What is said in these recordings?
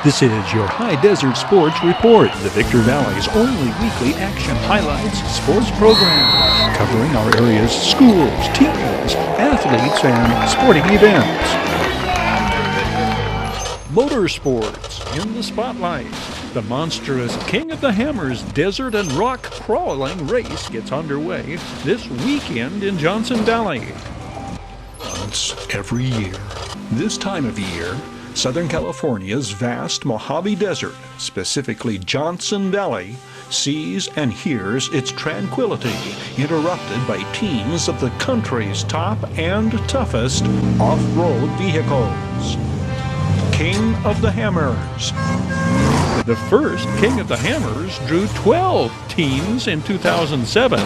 This is your High Desert Sports Report, the Victor Valley's only weekly action highlights sports program, covering our area's schools, teams, athletes, and sporting events. Motorsports in the spotlight. The monstrous King of the Hammers desert and rock crawling race gets underway this weekend in Johnson Valley. Once every year, this time of year, Southern California's vast Mojave Desert, specifically Johnson Valley, sees and hears its tranquility interrupted by teams of the country's top and toughest off-road vehicles. King of the Hammers. The first King of the Hammers drew 12 teams in 2007.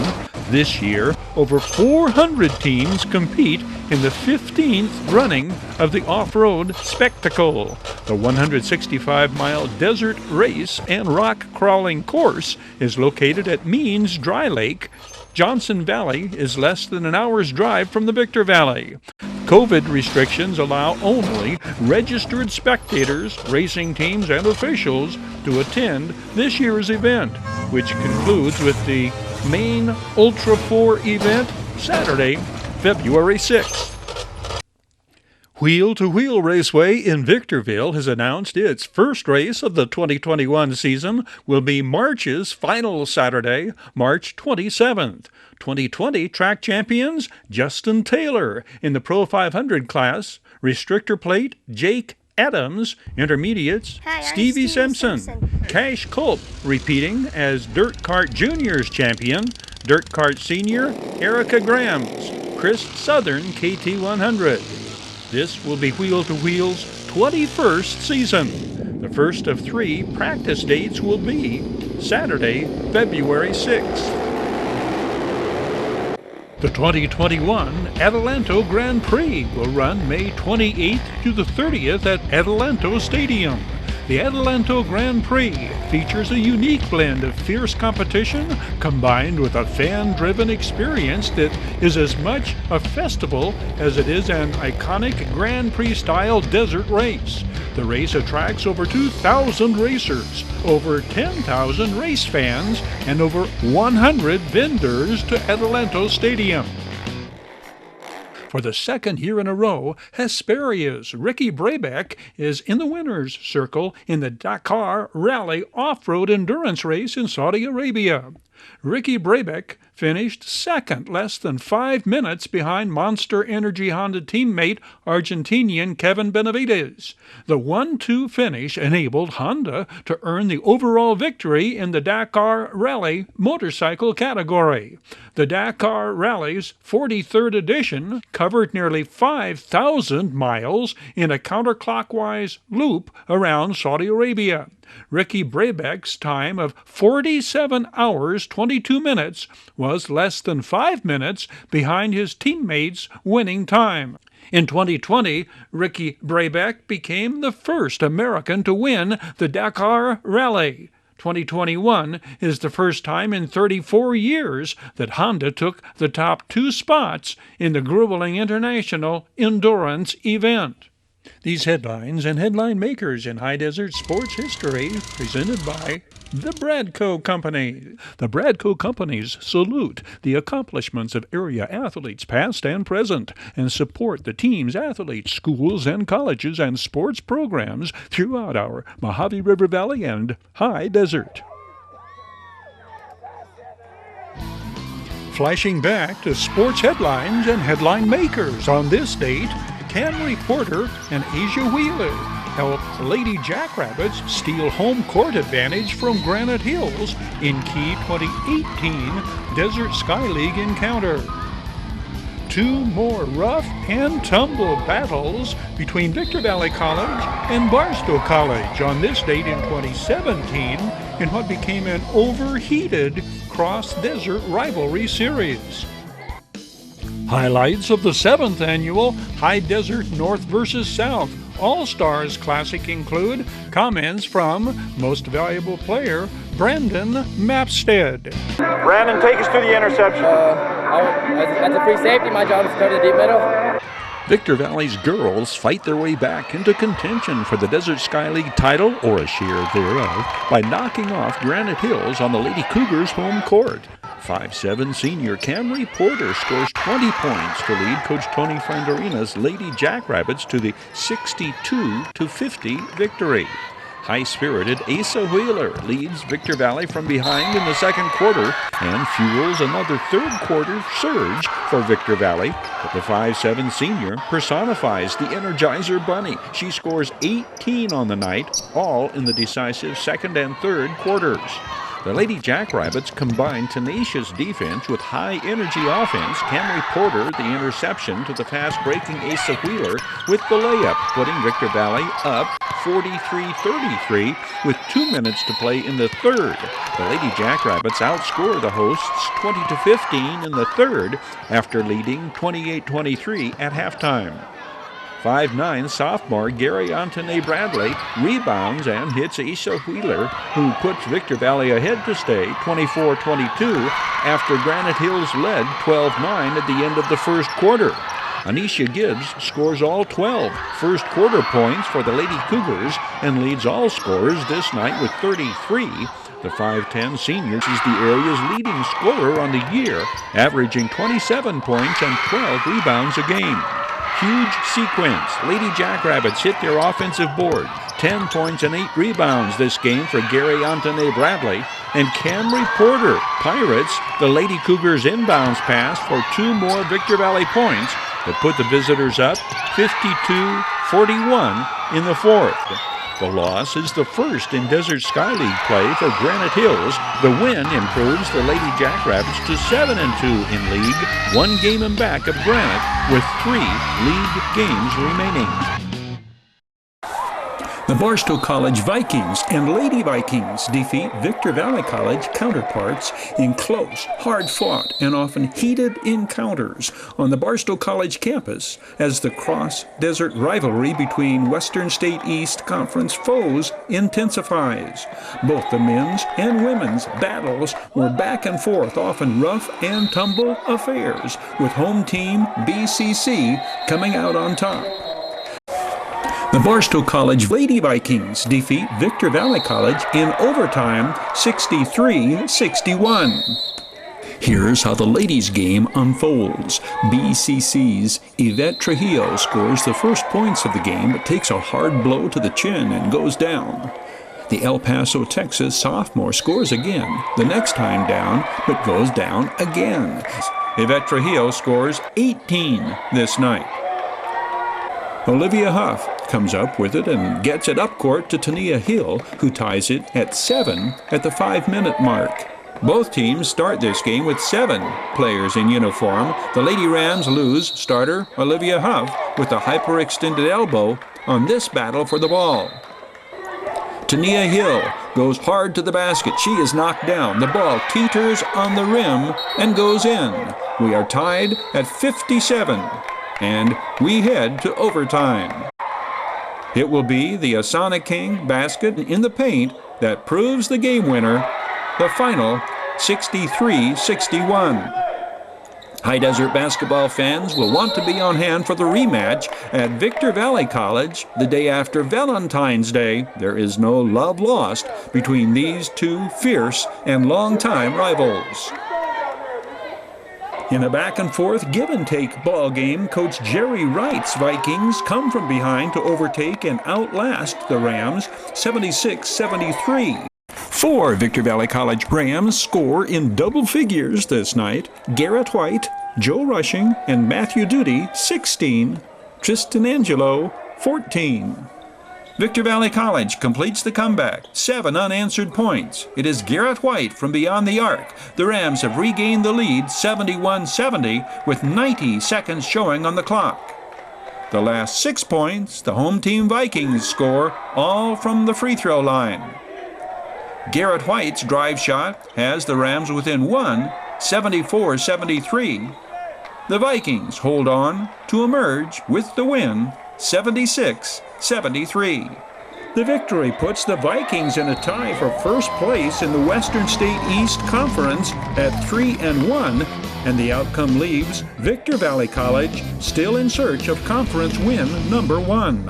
This year, over 400 teams compete in the 15th running of the off-road spectacle. The 165-mile desert race and rock-crawling course is located at Means Dry Lake. Johnson Valley is less than an hour's drive from the Victor Valley. COVID restrictions allow only registered spectators, racing teams, and officials to attend this year's event, which concludes with the main Ultra 4 event Saturday, February 6th. Wheel to Wheel Raceway in Victorville has announced its first race of the 2021 season will be March's final Saturday, March 27th. 2020 track champions Justin Taylor in the Pro 500 class, restrictor plate Jake Adams, intermediates Stevie Simpson. Cash Culp repeating as Dirt Kart Juniors champion, Dirt Kart Senior Erica Grams, Chris Southern KT100. This will be Wheel to Wheel's 21st season. The first of 3 practice dates will be Saturday, February 6th. The 2021 Adelanto Grand Prix will run May 28th to the 30th at Adelanto Stadium. The Adelanto Grand Prix features a unique blend of fierce competition combined with a fan-driven experience that is as much a festival as it is an iconic Grand Prix-style desert race. The race attracts over 2,000 racers, over 10,000 race fans, and over 100 vendors to Adelanto Stadium. For the second year in a row, Hesperia's Ricky Brabeck is in the winner's circle in the Dakar Rally off-road endurance race in Saudi Arabia. Ricky Brabeck finished second, less than 5 minutes behind Monster Energy Honda teammate Argentinian Kevin Benavides. The 1-2 finish enabled Honda to earn the overall victory in the Dakar Rally motorcycle category. The Dakar Rally's 43rd edition covered nearly 5,000 miles in a counterclockwise loop around Saudi Arabia. Ricky Brabeck's time of 47 hours, 22 minutes was less than 5 minutes behind his teammates' winning time. In 2020, Ricky Brabeck became the first American to win the Dakar Rally. 2021 is the first time in 34 years that Honda took the top 2 spots in the grueling international endurance event. These headlines and headline makers in high desert sports history presented by the Bradco Company. The Bradco Companies salute the accomplishments of area athletes past and present and support the teams, athletes, schools, and colleges and sports programs throughout our Mojave River Valley and high desert. Flashing back to sports headlines and headline makers on this date, Can reporter and Asia Wheeler helped Lady Jackrabbits steal home court advantage from Granite Hills in key 2018 Desert Sky League encounter. 2 more rough and tumble battles between Victor Valley College and Barcelo College on this date in 2017 in what became an overheated cross-desert rivalry series. Highlights of the 7th annual High Desert North vs. South All-Stars Classic include comments from Most Valuable Player Brandon Mapstead. Brandon, take us through the interception. As a free safety, my job is to cover the deep middle. Victor Valley's girls fight their way back into contention for the Desert Sky League title, or a share thereof, by knocking off Granite Hills on the Lady Cougars' home court. 5'7" senior Camry Porter scores 20 points to lead Coach Tony Frandarina's Lady Jackrabbits to the 62-50 victory. High-spirited Asa Wheeler leads Victor Valley from behind in the second quarter and fuels another third-quarter surge for Victor Valley. But the 5'7" senior personifies the Energizer Bunny. She scores 18 on the night, all in the decisive second and third quarters. The Lady Jackrabbits combine tenacious defense with high-energy offense. Camry Porter, the interception to the fast-breaking Asa Wheeler with the layup, putting Victor Valley up 43-33 with 2 minutes to play in the third. The Lady Jackrabbits outscore the hosts 20-15 in the third after leading 28-23 at halftime. 5'9" sophomore Gary Antone Bradley rebounds and hits Asa Wheeler, who puts Victor Valley ahead to stay 24-22 after Granite Hills led 12-9 at the end of the first quarter. Anisha Gibbs scores all 12 first-quarter points for the Lady Cougars and leads all scorers this night with 33. The 5'10" senior is the area's leading scorer on the year, averaging 27 points and 12 rebounds a game. Huge sequence. Lady Jackrabbits hit their offensive board. 10 points and 8 rebounds this game for Gary Antone Bradley. And Camry Porter pirates the Lady Cougars inbounds pass for 2 more Victor Valley points that put the visitors up 52-41 in the fourth. The loss is the first in Desert Sky League play for Granite Hills. The win improves the Lady Jackrabbits to 7-2 in league, 1 game in back of Granite with 3 league games remaining. The Barcelo College Vikings and Lady Vikings defeat Victor Valley College counterparts in close, hard-fought, and often heated encounters on the Barcelo College campus as the cross-desert rivalry between Western State East Conference foes intensifies. Both the men's and women's battles were back and forth, often rough and tumble affairs, with home team BCC coming out on top. The Barcelo College Lady Vikings defeat Victor Valley College in overtime 63-61. Here's how the ladies' game unfolds. BCC's Yvette Trujillo scores the first points of the game, but takes a hard blow to the chin and goes down. The El Paso, Texas sophomore scores again, the next time down, but goes down again. Yvette Trujillo scores 18 this night. Olivia Huff comes up with it and gets it up court to Tania Hill, who ties it at 7 at the 5-minute mark. Both teams start this game with 7 players in uniform. The Lady Rams lose starter Olivia Huff with a hyperextended elbow on this battle for the ball. Tania Hill goes hard to the basket. She is knocked down. The ball teeters on the rim and goes in. We are tied at 57. And we head to overtime. It will be the Asana King basket in the paint that proves the game winner, the final 63-61. High Desert basketball fans will want to be on hand for the rematch at Victor Valley College the day after Valentine's Day. There is no love lost between these two fierce and longtime rivals. In a back-and-forth give-and-take ball game, Coach Jerry Wright's Vikings come from behind to overtake and outlast the Rams 76-73. 4 Victor Valley College Rams score in double figures this night. Garrett White, Joe Rushing, and Matthew Duty 16, Tristan Angelo 14. Victor Valley College completes the comeback. 7 unanswered points. It is Garrett White from beyond the arc. The Rams have regained the lead 71-70 with 90 seconds showing on the clock. The last 6 points, the home team Vikings score, all from the free throw line. Garrett White's drive shot has the Rams within 1, 74-73. The Vikings hold on to emerge with the win, 76-73. The victory puts the Vikings in a tie for first place in the Western State East Conference at 3-1 and the outcome leaves Victor Valley College still in search of conference win number 1.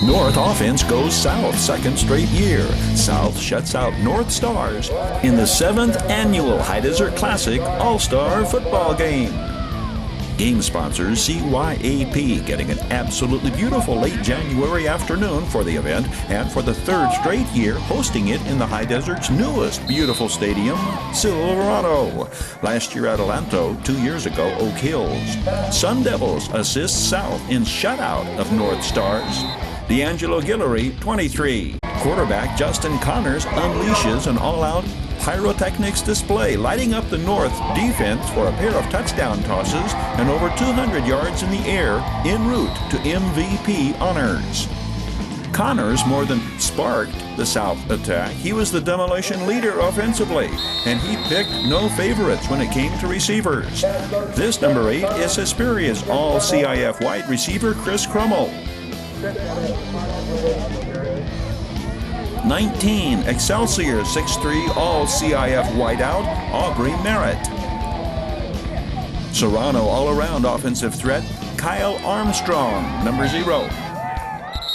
North offense goes south second straight year. South shuts out North Stars in the 7th annual Hdsr Classic All-Star Football Game. Game sponsors CYAP, getting an absolutely beautiful late January afternoon for the event, and for the 3rd straight year hosting it in the Hdesert's newest beautiful stadium, Silverado. Last year Adelanto, 2 years ago Oak Hills. Sun Devils assist South in shutout of North Stars. D'Angelo Guillory, 23. Quarterback Justin Connors unleashes an all-out pyrotechnics display, lighting up the North defense for a pair of touchdown tosses and over 200 yards in the air en route to MVP honors. Connors more than sparked the South attack. He was the demolition leader offensively, and he picked no favorites when it came to receivers. This number 8 is Hesperia's all-CIF wide receiver Chris Crummell. 19, Excelsior 6'3", all-CIF wideout, Aubrey Merritt. Serrano all-around offensive threat, Kyle Armstrong, number 0.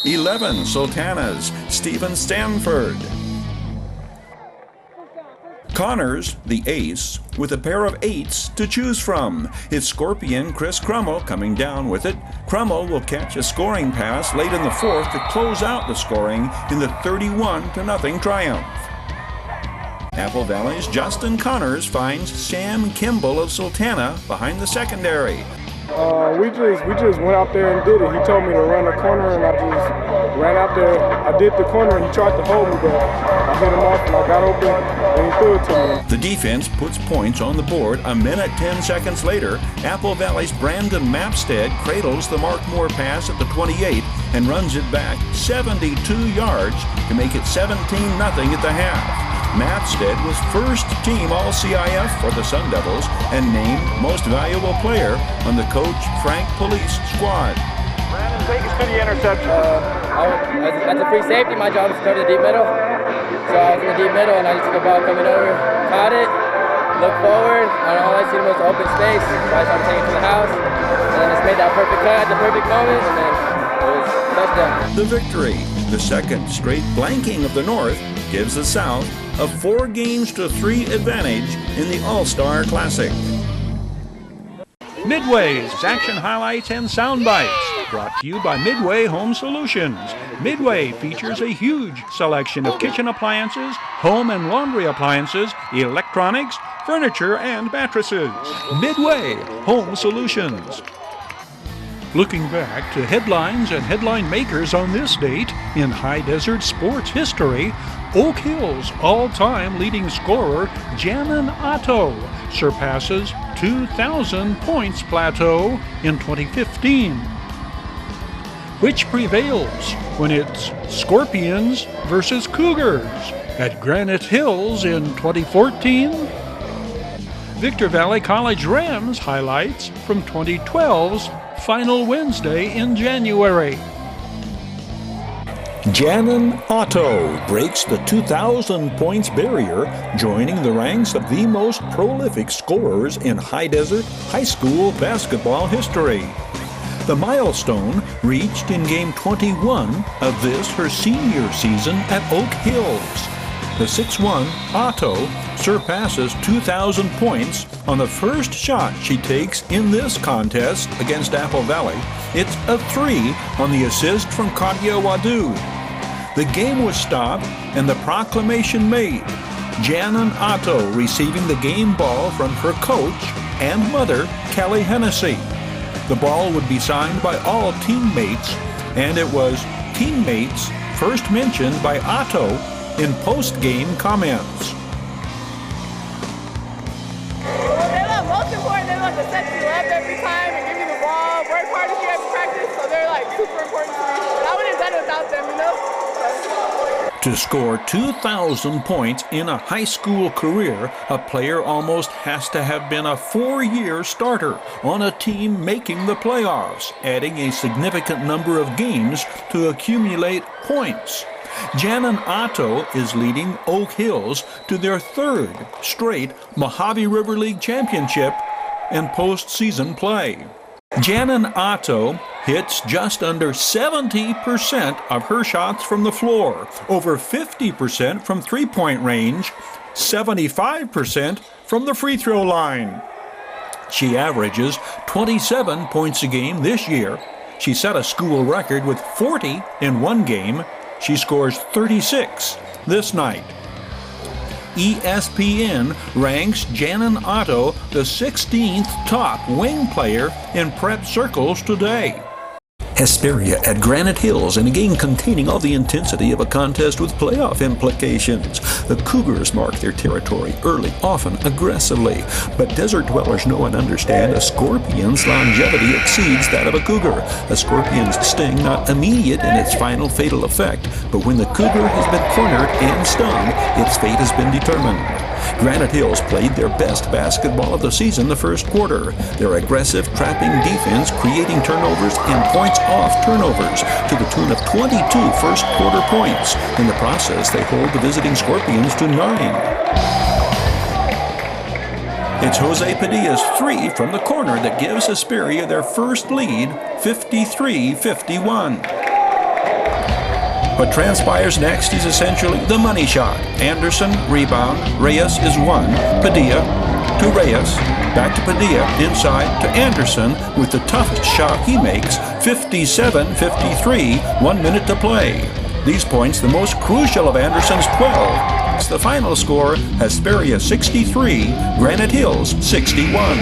11, Sultanas, Stephen Stanford. Connors, the ace, with a pair of 8s to choose from. It's Scorpion Chris Crummell coming down with it. Crummell will catch a scoring pass late in the 4th to close out the scoring in the 31-0 triumph. Apple Valley's Justin Connors finds Sam Kimball of Sultana behind the secondary. We just went out there and did it. He told me to run the corner, and I just ran out there. I did the corner, and he tried to hold me, but I hit him off, and I got open, and he threw it to me. The defense puts points on the board. A minute, 10 seconds later, Apple Valley's Brandon Mapstead cradles the Mark Moore pass at the 28 and runs it back 72 yards to make it 17-0 at the half. Mapstead was first team All-CIF for the Sun Devils and named Most Valuable Player on the Coach Frank Police squad. Brandon, take us to the interception. As a free safety, my job is to cover the deep middle. So I was in the deep middle, and I just took a ball coming over, caught it, looked forward, and all I see was open space. So I started taking it to the house, and then just made that perfect cut at the perfect moment, and then it was touchdown. The victory, the second straight blanking of the North, gives the South a 4-3 advantage in the All-Star Classic. Midway's action highlights and sound bites, brought to you by Midway Home Solutions. Midway features a huge selection of kitchen appliances, home and laundry appliances, electronics, furniture, and mattresses. Midway Home Solutions. Looking back to headlines and headline makers on this date in Hydesert sports history, Oak Hill's all-time leading scorer, Janan Otto, surpasses 2,000 points plateau in 2015. Which prevails when it's Scorpions versus Cougars at Granite Hills in 2014? Victor Valley College Rams highlights from 2012's Final Wednesday in January. Janan Otto breaks the 2,000 points barrier, joining the ranks of the most prolific scorers in Hydesert high school basketball history. The milestone reached in game 21 of this, her senior season at Oak Hills. The 6'1" Otto surpasses 2,000 points on the first shot she takes in this contest against Apple Valley. It's a 3 on the assist from Kadia Wadu. The game was stopped and the proclamation made. Janan Otto receiving the game ball from her coach and mother, Kelly Hennessy. The ball would be signed by all teammates, and it was teammates first mentioned by Otto in post-game comments. Most important, they want to set you up every time and give you the ball, work hard as you have to practice, so they're like super important to me. But I wouldn't have done it without them, you know? To score 2,000 points in a high school career, a player almost has to have been a 4-year starter on a team making the playoffs, adding a significant number of games to accumulate points. Janan Otto is leading Oak Hills to their 3rd straight Mojave River League championship in postseason play. Janan Otto hits just under 70% of her shots from the floor, over 50% from three-point range, 75% from the free throw line. She averages 27 points a game this year. She set a school record with 40 in one game. She scores 36 this night. ESPN ranks Janan Otto the 16th top wing player in prep circles today. Hesperia at Granite Hills, in a game containing all the intensity of a contest with playoff implications. The Cougars mark their territory early, often aggressively. But desert dwellers know and understand a scorpion's longevity exceeds that of a cougar. A scorpion's sting not immediate in its final fatal effect, but when the cougar has been cornered and stung, its fate has been determined. Granite Hills played their best basketball of the season the first quarter. Their aggressive, trapping defense creating turnovers and points off turnovers to the tune of 22 first quarter points. In the process, they hold the visiting Scorpions to 9. It's Jose Padilla's 3 from the corner that gives Hesperia their first lead, 53-51. What transpires next is essentially the money shot. Anderson, rebound, Reyes is 1, Padilla to Reyes, back to Padilla, inside to Anderson with the toughest shot he makes, 57-53, 1 minute to play. These points, the most crucial of Anderson's 12. It's the final score, Hesperia 63, Granite Hills 61.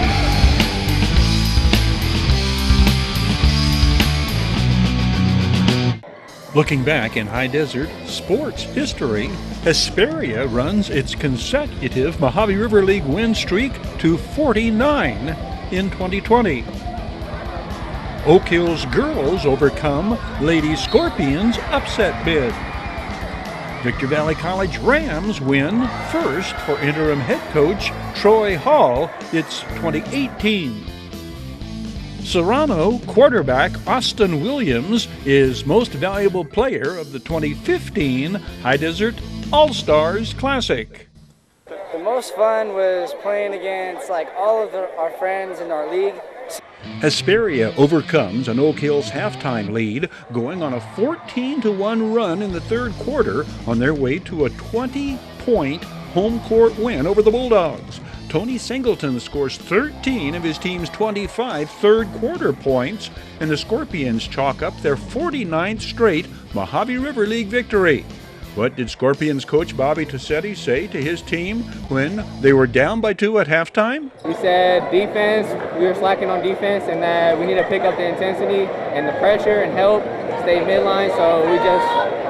Looking back in high desert sports history, Hesperia runs its consecutive Mojave River League win streak to 49 in 2020. Oak Hills girls overcome Lady Scorpions upset bid. Victor Valley College Rams win first for interim head coach Troy Hall. It's 2018. Serrano quarterback Austin Williams is most valuable player of the 2015 High Desert All-Stars Classic. The most fun was playing against all of our friends in our league. Hesperia overcomes an Oak Hills halftime lead, going on a 14-1 run in the third quarter on their way to a 20-point home court win over the Bulldogs. Tony Singleton scores 13 of his team's 25 third-quarter points, and the Scorpions chalk up their 49th straight Mojave River League victory. What did Scorpions coach Bobby Tossetti say to his team when they were down by 2 at halftime? We said defense, we were slacking on defense, and that we need to pick up the intensity and the pressure and help stay midline, so we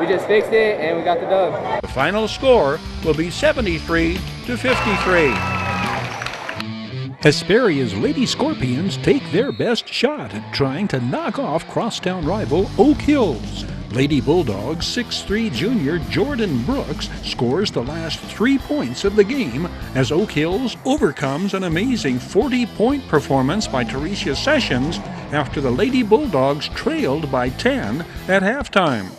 just fixed it and we got the dub. The final score will be 73-53. Hesperia's Lady Scorpions take their best shot at trying to knock off crosstown rival Oak Hills. Lady Bulldogs 6'3" junior Jordan Brooks scores the last 3 points of the game as Oak Hills overcomes an amazing 40-point performance by Teresia Sessions after the Lady Bulldogs trailed by 10 at halftime.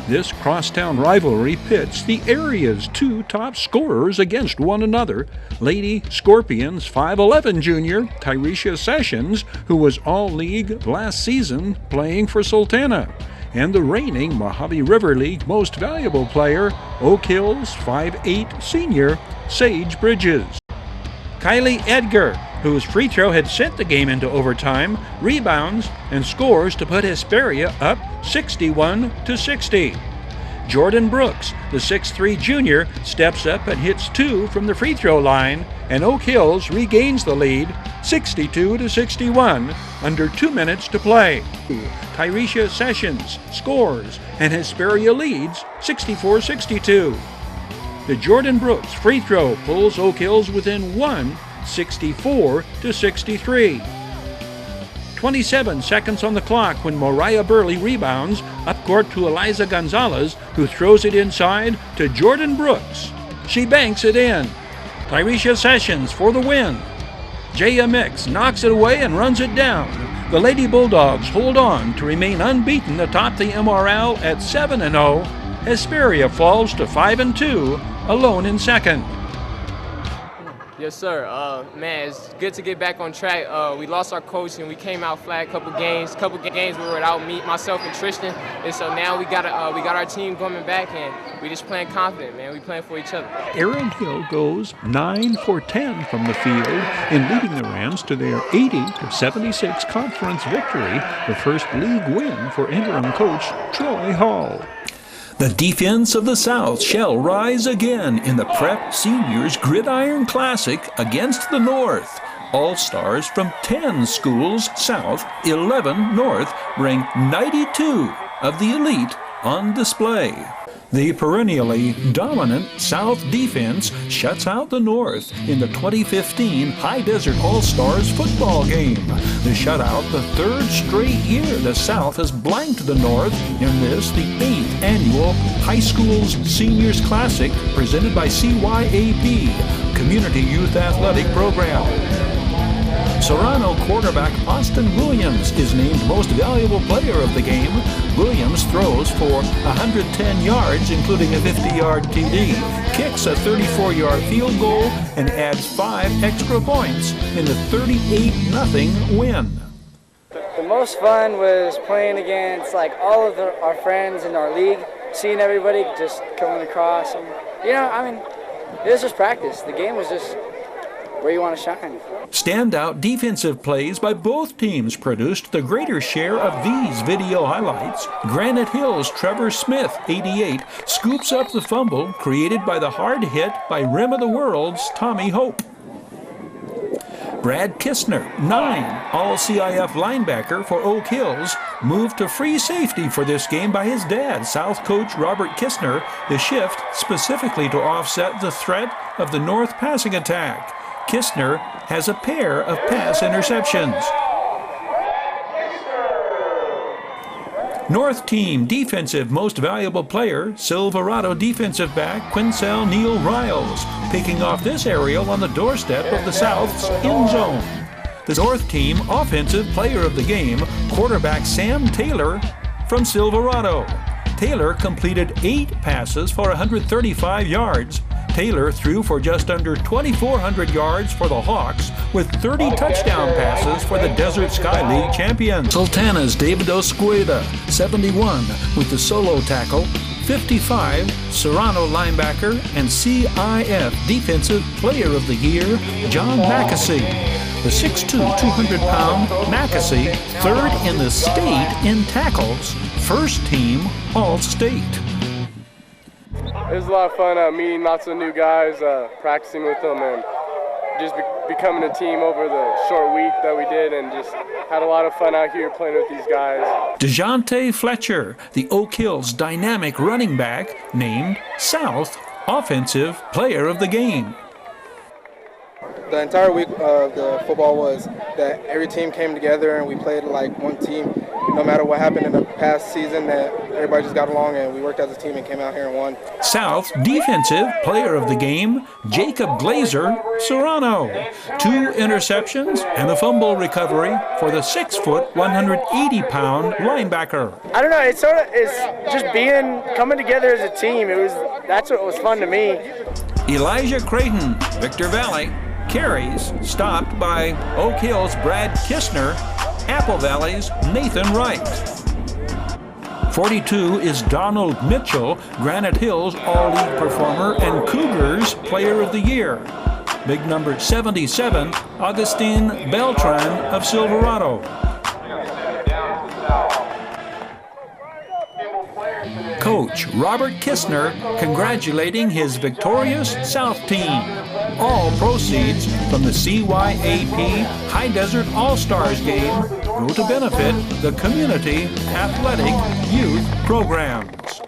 This crosstown rivalry pits the area's 2 top scorers against one another. Lady Scorpions 5'11" junior Teresia Sessions, who was all-league last season playing for Sultana, and the reigning Mojave River League most valuable player, Oak Hills 5'8" senior Sage Bridges. Kylie Edgar, whose free throw had sent the game into overtime, rebounds and scores to put Hesperia up 61-60. Jordan Brooks, the 6'3" junior, steps up and hits 2 from the free throw line, and Oak Hills regains the lead 62-61 under 2 minutes to play. Teresia Sessions scores, and Hesperia leads 64-62. The Jordan Brooks free throw pulls Oak Hills within 1, 64-63. 27 seconds on the clock when Mariah Burley rebounds up court to Eliza Gonzalez, who throws it inside to Jordan Brooks. She banks it in. Tyresha Sessions for the win. JMX knocks it away and runs it down. The Lady Bulldogs hold on to remain unbeaten atop the MRL at 7-0. Hesperia falls to 5-2, alone in second. Yes, sir. Man, it's good to get back on track. We lost our coach and we came out flat a couple games we were without me, myself, and Tristan. And so now we got our team coming back and we just playing confident, man. We playing for each other. Aaron Hill goes 9 for 10 from the field in leading the Rams to their 80-76 conference victory, the first league win for interim coach Troy Hall. The defense of the South shall rise again in the Prep Seniors Gridiron Classic against the North. All-stars from 10 schools South, 11 North, bring 92 of the elite on display. The perennially dominant South defense shuts out the North in the 2015 High Desert All-Stars football game. The shutout, the third straight year the South has blanked the North in this, the 8th annual High Schools Seniors Classic presented by CYAP, Community Youth Athletic Program. Serrano quarterback Austin Williams is named Most Valuable Player of the game. Williams throws for 110 yards, including a 50-yard TD, kicks a 34-yard field goal, and adds 5 extra points in the 38-0 win. The most fun was playing against all of our friends in our league, seeing everybody just coming across. And, it was just practice. The game was just where you want to shine. Standout defensive plays by both teams produced the greater share of these video highlights. Granite Hills' Trevor Smith, 88, scoops up the fumble created by the hard hit by Rim of the World's Tommy Hope. Brad Kistner, 9, All-CIF linebacker for Oak Hills, moved to free safety for this game by his dad, South coach Robert Kistner, the shift specifically to offset the threat of the North passing attack. Kistner has a pair of pass interceptions. North Team Defensive Most Valuable Player, Silverado defensive back Quincell Neal Riles, picking off this aerial on the doorstep of the South's end zone. The North Team Offensive Player of the Game, quarterback Sam Taylor from Silverado. Taylor completed 8 passes for 135 yards. Taylor threw for just under 2,400 yards for the Hawks with 30 touchdown passes for the Desert Sky League champions. Sultana's David Oscueda, 71, with the solo tackle. 55, Serrano linebacker and CIF Defensive Player of the Year, John Mackasey. The 6'2", 200-pound Mackasey, 3rd in the state in tackles, first team All-State. It was a lot of fun meeting lots of new guys, practicing with them, and just becoming a team over the short week that we did, and just had a lot of fun out here playing with these guys. DeJounte Fletcher, the Oak Hills dynamic running back, named South Offensive Player of the Game. The entire week of the football was that every team came together and we played like one team. No matter what happened in the past season, that everybody just got along and we worked as a team and came out here and won. South Defensive Player of the Game, Jacob Glazer Serrano. 2 interceptions and a fumble recovery for the 6', 180-pound linebacker. I don't know, it's just coming together as a team. That's what was fun to me. Elijah Creighton, Victor Valley, carries stopped by Oak Hills' Brad Kistner, Apple Valley's Nathan Wright. 42 is Donald Mitchell, Granite Hills All-League performer and Cougars Player of the Year. Big number 77, Augustine Beltran of Silverado. Coach Robert Kistner congratulating his victorious South team. All proceeds from the CYAP High Desert All-Stars game go to benefit the Community Athletic Youth Programs.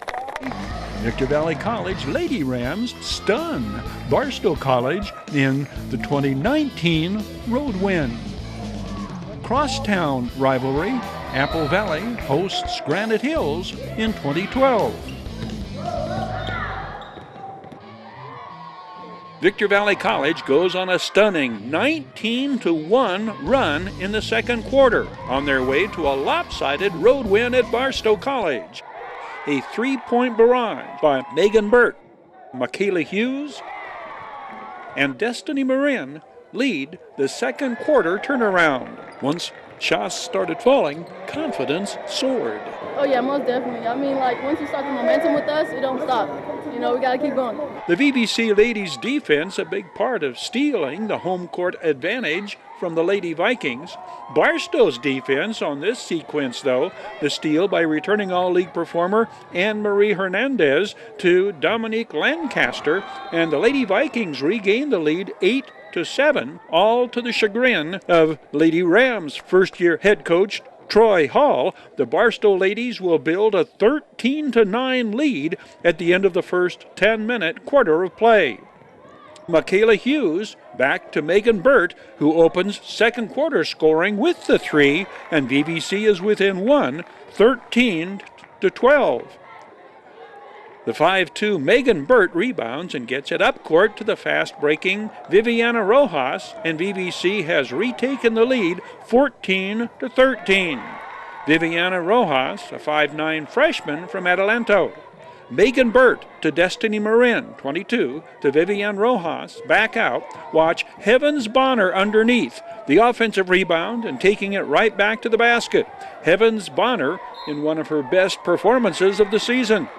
Victor Valley College Lady Rams stun Barstow College in the 2019 road win. crosstown rivalry. Apple Valley hosts Granite Hills in 2012. Victor Valley College goes on a stunning 19-1 run in the second quarter on their way to a lopsided road win at Barstow College. A 3-point barrage by Megan Burt, Michaela Hughes, and Destiny Marin lead the second quarter turnaround. Once shots started falling, confidence soared. Oh yeah, most definitely. I mean, like, once you start the momentum with us, it don't stop. You know, we got to keep going. The VVC ladies' defense, a big part of stealing the home court advantage from the Lady Vikings. Barstow's defense on this sequence, though, the steal by returning all-league performer Anne-Marie Hernandez to Dominique Lancaster, and the Lady Vikings regained the lead 8-7, all to the chagrin of Lady Rams first-year head coach Troy Hall. The Barstow ladies will build a 13-9 lead at the end of the first 10-minute quarter of play. Michaela Hughes back to Megan Burt, who opens second quarter scoring with the three, and VVC is within one, 13-12. The 5-2 Megan Burt rebounds and gets it up court to the fast-breaking Viviana Rojas, and VVC has retaken the lead 14-13. Viviana Rojas, a 5'9" freshman from Adelanto. Megan Burt to Destiny Marin, 22, to Vivian Rojas, back out. Watch Heavens Bonner underneath. The offensive rebound and taking it right back to the basket. Heavens Bonner in one of her best performances of the season.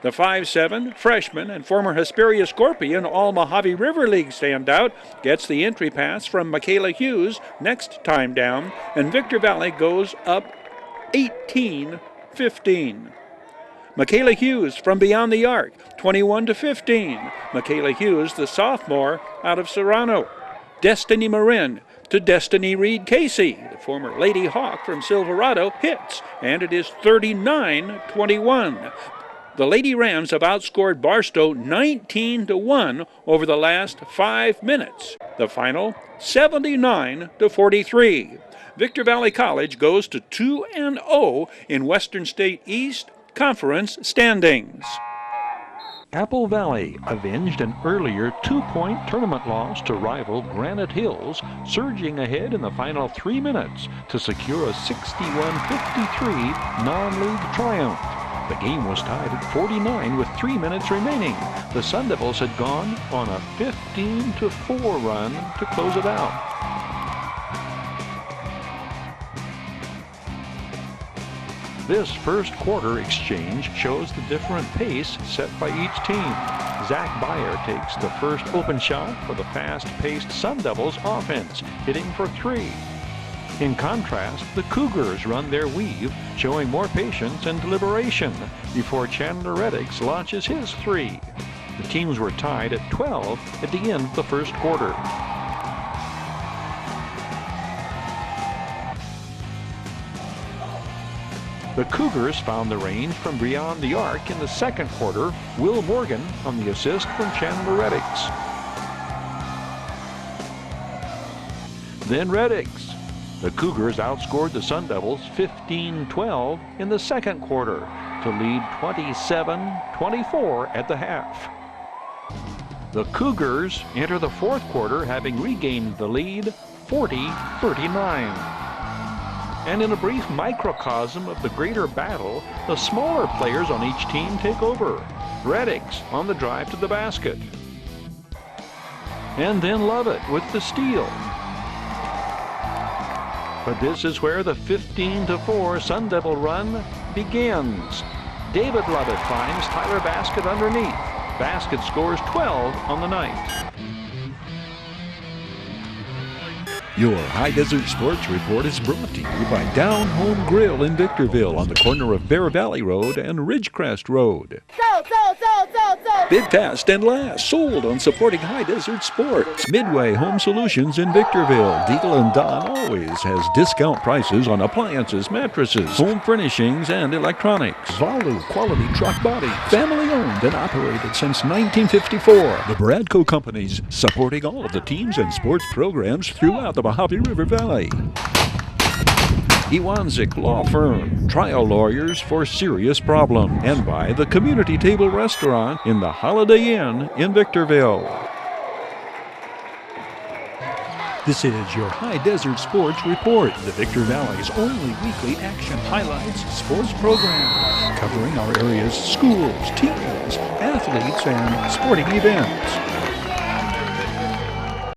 The 5'7" freshman and former Hesperia Scorpion All-Mojave River League standout gets the entry pass from Michaela Hughes next time down, and Victor Valley goes up 18-15. Michaela Hughes from beyond the arc, 21-15. Michaela Hughes, the sophomore out of Serrano. Destiny Marin to Destiny Reed Casey, the former Lady Hawk from Silverado, hits, and it is 39-21. The Lady Rams have outscored Barstow 19-1 over the last 5 minutes. The final, 79-43. Victor Valley College goes to 2-0 in Western State East Conference standings. Apple Valley avenged an earlier 2-point tournament loss to rival Granite Hills, surging ahead in the final 3 minutes to secure a 61-53 non-league triumph. The game was tied at 49 with 3 minutes remaining. The Sun Devils had gone on a 15-4 run to close it out. This first quarter exchange shows the different pace set by each team. Zach Beyer takes the first open shot for the fast-paced Sun Devils offense, hitting for 3. In contrast, the Cougars run their weave, showing more patience and deliberation before Chandler Reddix launches his 3. The teams were tied at 12 at the end of the first quarter. The Cougars found the range from beyond the arc in the second quarter. Will Morgan on the assist from Chandler Reddix. Then Reddix. The Cougars outscored the Sun Devils 15-12 in the second quarter to lead 27-24 at the half. The Cougars enter the fourth quarter having regained the lead 40-39. And in a brief microcosm of the greater battle, the smaller players on each team take over. Reddix on the drive to the basket. And then Lovett with the steal. But this is where the 15-4 Sun Devil run begins. David Lovett finds Tyler Baskett underneath. Baskett scores 12 on the night. Your High Desert Sports Report is brought to you by Down Home Grill in Victorville on the corner of Bear Valley Road and Ridgecrest Road. Sold. Bid fast and last. Sold on supporting High Desert Sports. Midway Home Solutions in Victorville. Deagle and Don always has discount prices on appliances, mattresses, home furnishings, and electronics. Valu Quality Truck Body. Family owned and operated since 1954. The Bradco Companies supporting all of the teams and sports programs throughout the Mojave River Valley. Iwanzik Law Firm, trial lawyers for serious problems, and by the Community Table Restaurant in the Holiday Inn in Victorville. This is your High Desert Sports Report, the Victor Valley's only weekly action highlights sports program, covering our area's schools, teams, athletes, and sporting events.